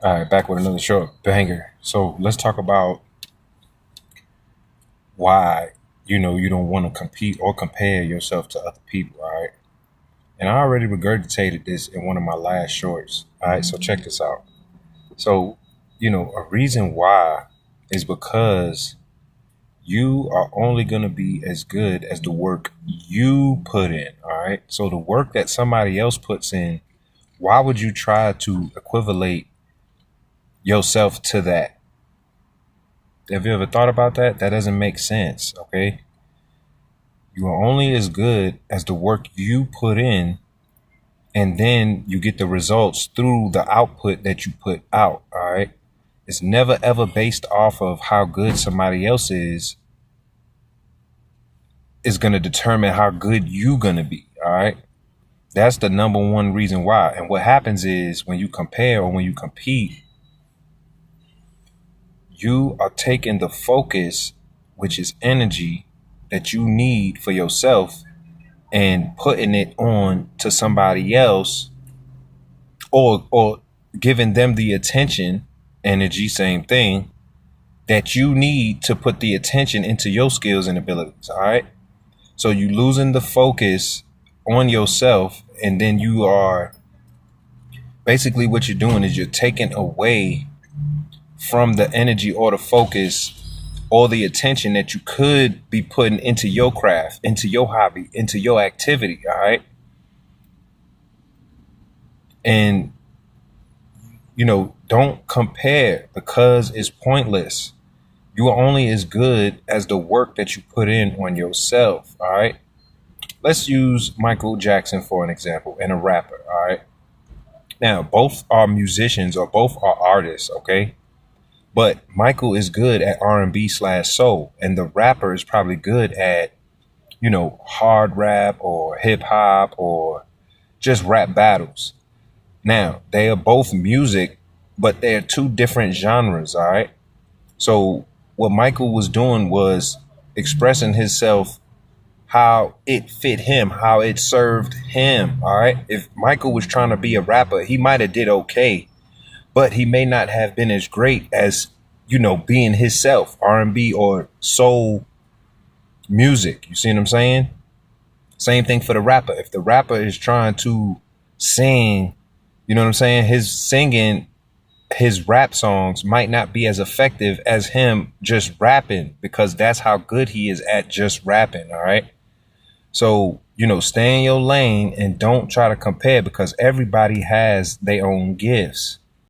All right, back with another short banger. So let's talk about why you don't want to compete or compare yourself to other people. All right, and I already regurgitated this in one of my last shorts. All right, so check this out. So a reason why is because you are only going to be as good as the work you put in. All right, so the work that somebody else puts in, why would you try to equivalate yourself to that? Have you ever thought about that? That doesn't make sense, okay? You are only as good as the work you put in, and then you get the results through the output that you put out, all right? It's never ever based off of how good somebody else is going to determine how good you going to be, all right? That's the number one reason why. And what happens is when you compare or when you compete, you are taking the focus, which is energy that you need for yourself, and putting it on to somebody else, or giving them the attention, energy, same thing, that you need to put the attention into your skills and abilities. All right. So you losing the focus on yourself, and then you are basically, what you're doing is you're taking away from the energy or the focus or the attention that you could be putting into your craft, into your hobby, into your activity. All right. And don't compare, because it's pointless. You are only as good as the work that you put in on yourself. All right. Let's use Michael Jackson for an example, and a rapper. All right. Now, both are musicians or both are artists. Okay. But Michael is good at R&B/soul, and the rapper is probably good at, hard rap or hip hop or just rap battles. Now, they are both music, but they're two different genres, all right? So, what Michael was doing was expressing himself how it fit him, how it served him, all right? If Michael was trying to be a rapper, he might have did okay, but he may not have been as great as, being himself, R&B or soul music. You see what I'm saying? Same thing for the rapper. If the rapper is trying to sing, you know what I'm saying? His singing, his rap songs might not be as effective as him just rapping, because that's how good he is at just rapping. All right. So, stay in your lane and don't try to compare, because everybody has their own gifts.